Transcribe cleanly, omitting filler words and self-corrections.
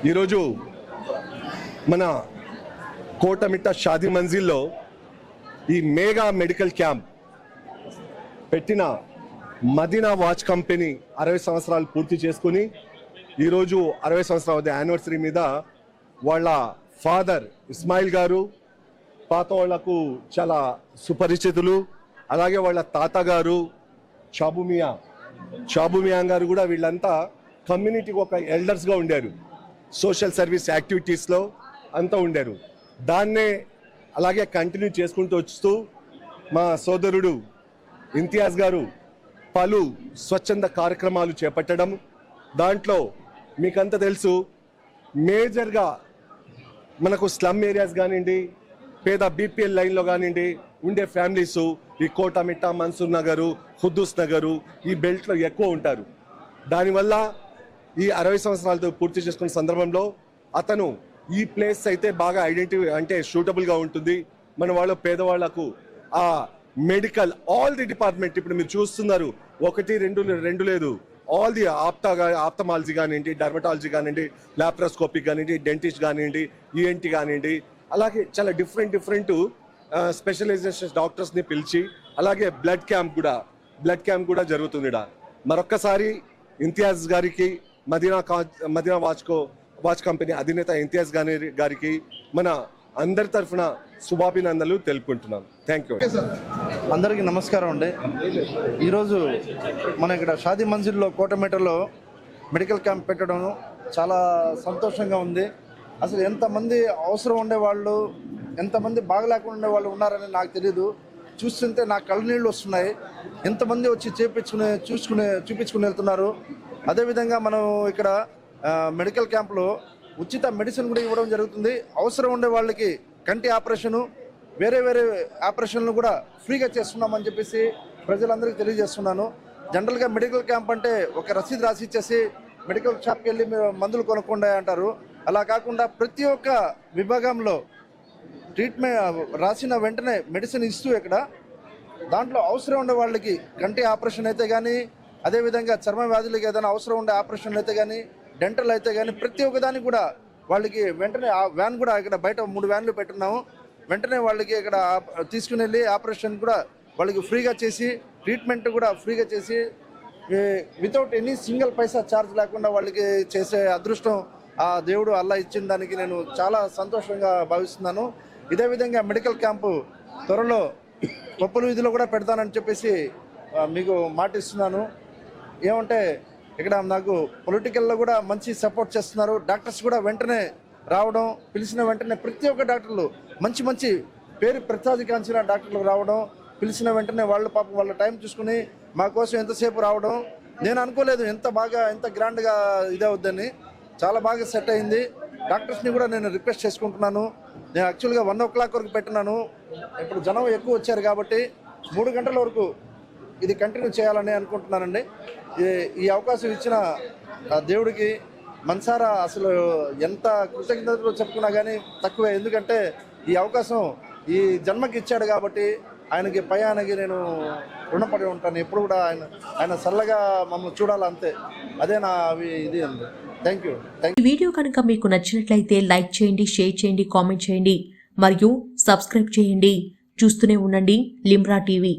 ఈరోజు మన కోటమిట్ట షాదీ మంజిల్లో ఈ మెగా మెడికల్ క్యాంప్ పెట్టిన మదీనా వాచ్ కంపెనీ 60 సంవత్సరాలు పూర్తి చేసుకుని ఈరోజు 60 సంవత్సరాల యానివర్సరీ మీద వాళ్ళ ఫాదర్ ఇస్మాయిల్ గారు పాత వాళ్లకు చాలా సుపరిచితులు, అలాగే వాళ్ళ తాతగారు చాబుమియా గారు కూడా వీళ్ళంతా కమ్యూనిటీకి ఒక ఎల్డర్స్గా ఉండారు. సోషల్ సర్వీస్ యాక్టివిటీస్లో అంతా ఉండారు. దాన్నే అలాగే కంటిన్యూ చేసుకుంటూ వస్తూ మా సోదరుడు ఇంతియాజ్ గారు పలు స్వచ్ఛంద కార్యక్రమాలు చేపట్టడం, దాంట్లో మీకంతా తెలుసు మేజర్గా మనకు స్లమ్ ఏరియాస్ కానివ్వండి, పేద బీపీఎల్ లైన్లో కానివ్వండి ఉండే ఫ్యామిలీస్ ఈ కోటమిట్ట, మన్సూర్ నగరు, ఖుద్దూస్ నగరు ఈ బెల్ట్లో ఎక్కువ ఉంటారు. దానివల్ల ఈ 60 సంవత్సరాలతో పూర్తి చేసుకున్న సందర్భంలో అతను ఈ ప్లేస్ అయితే బాగా ఐడెంటిఫై అంటే సూటబుల్గా ఉంటుంది. మన వాళ్ళ పేదవాళ్లకు ఆ మెడికల్ ఆల్ ది డిపార్ట్మెంట్ ఇప్పుడు మీరు చూస్తున్నారు, 1, 2 లేదు, ఆల్ ది ఆప్థమాలజీ కానివ్వండి, డర్మటాలజీ కానివ్వండి, లాప్రోస్కోపిక్ కానివ్వండి, డెంటిస్ట్ కానివ్వండి, ఈఎన్టీ కానివ్వండి, అలాగే చాలా డిఫరెంట్ స్పెషలైజేషన్ డాక్టర్స్ని పిలిచి అలాగే బ్లడ్ క్యాంప్ కూడా జరుగుతుంది. మరొక్కసారి ఇంతియాజ్ గారికి మదీనా వాచ్ కంపెనీ అధినేత ఇంతియాజ్ గారికి మన అందరి తరఫున శుభాభినందనలు తెలుపుకుంటున్నాను. Thank you. అందరికీ నమస్కారం అండి. ఈరోజు మన ఇక్కడ షాదీ మంజిల్లో కోటమిట్టలో మెడికల్ క్యాంప్ పెట్టడం చాలా సంతోషంగా ఉంది. అసలు ఎంతమంది అవసరం ఉండేవాళ్ళు, ఎంతమంది బాగలేకుండా ఉండేవాళ్ళు ఉన్నారని నాకు తెలియదు. చూస్తుంటే నాకు కళ్ళనీళ్ళు వస్తున్నాయి. ఎంతమంది వచ్చి చూపించుకుని వెళ్తున్నారు. అదేవిధంగా మనం ఇక్కడ మెడికల్ క్యాంప్లో ఉచిత మెడిసిన్ కూడా ఇవ్వడం జరుగుతుంది. అవసరం ఉండే వాళ్ళకి కంటి ఆపరేషను, వేరే ఆపరేషన్లు కూడా ఫ్రీగా చేస్తున్నామని చెప్పేసి ప్రజలందరికీ తెలియజేస్తున్నాను. జనరల్గా మెడికల్ క్యాంప్ అంటే ఒక రసీదు రాసి ఇచ్చేసి మెడికల్ షాప్కి వెళ్ళి మీరు మందులు కొనుక్కోండి అంటారు. అలా కాకుండా ప్రతి ఒక్క విభాగంలో ట్రీట్మెంట్ రాసిన వెంటనే మెడిసిన్ ఇస్తూ ఇక్కడ దాంట్లో అవసరం ఉండే వాళ్ళకి కంటి ఆపరేషన్ అయితే కానీ, అదేవిధంగా చర్మ వ్యాధులకి ఏదైనా అవసరం ఉండే ఆపరేషన్లు అయితే కానీ, డెంటల్ అయితే కానీ ప్రతి ఒక్కదానికి కూడా వాళ్ళకి వెంటనే ఆ వ్యాన్ కూడా ఇక్కడ బయట 3 వ్యాన్లు పెట్టున్నాము. వెంటనే వాళ్ళకి ఇక్కడ తీసుకుని వెళ్ళి ఆపరేషన్ కూడా వాళ్ళకి ఫ్రీగా చేసి, ట్రీట్మెంట్ కూడా ఫ్రీగా చేసి, వితౌట్ ఎనీ సింగిల్ పైసా ఛార్జ్ లేకుండా వాళ్ళకి చేసే అదృష్టం ఆ దేవుడు అల్లా ఇచ్చిన దానికి నేను చాలా సంతోషంగా భావిస్తున్నాను. ఇదే విధంగా మెడికల్ క్యాంపు త్వరలో కొప్పల వీధిలో కూడా పెడతానని చెప్పేసి మీకు మాటిస్తున్నాను. ఏమంటే ఇక్కడ నాకు పొలిటికల్లో కూడా మంచి సపోర్ట్ చేస్తున్నారు. డాక్టర్స్ కూడా వెంటనే రావడం, పిలిచిన వెంటనే ప్రతి ఒక్క డాక్టర్లు మంచి పేరు ప్రఖ్యాతిగాంచిన డాక్టర్లు రావడం, పిలిచిన వెంటనే వాళ్ళ టైం చూసుకుని మా కోసం ఎంతసేపు రావడం. నేను అనుకోలేదు ఎంత గ్రాండ్గా ఇదే అవుద్దని. చాలా బాగా సెట్ అయింది. డాక్టర్స్ని కూడా నేను రిక్వెస్ట్ చేసుకుంటున్నాను. నేను యాక్చువల్గా 1 o'clock వరకు పెట్టినాను. ఇప్పుడు జనం ఎక్కువ వచ్చారు కాబట్టి 3 గంటల వరకు ఇది కంటిన్యూ చేయాలని అనుకుంటున్నానండి. ఈ అవకాశం ఇచ్చిన దేవుడికి మనసారా అసలు ఎంత కృతజ్ఞతలు చెప్పుకున్నా కానీ తక్కువే. ఎందుకంటే ఈ అవకాశం ఈ జన్మకి ఇచ్చాడు కాబట్టి ఆయనకి ఆయనకి నేను రుణపడి ఉంటాను. ఎప్పుడు కూడా ఆయన చల్లగా మమ్మల్ని చూడాలంతే. అదే నా ఇది అండి. Thank you. ఈ వీడియో కనుక మీకు నచ్చినట్లయితే లైక్ చేయండి, షేర్ చేయండి, కామెంట్ చేయండి మరియు సబ్స్క్రైబ్ చేయండి. చూస్తూనే ఉండండి లిమ్రా టీవీ.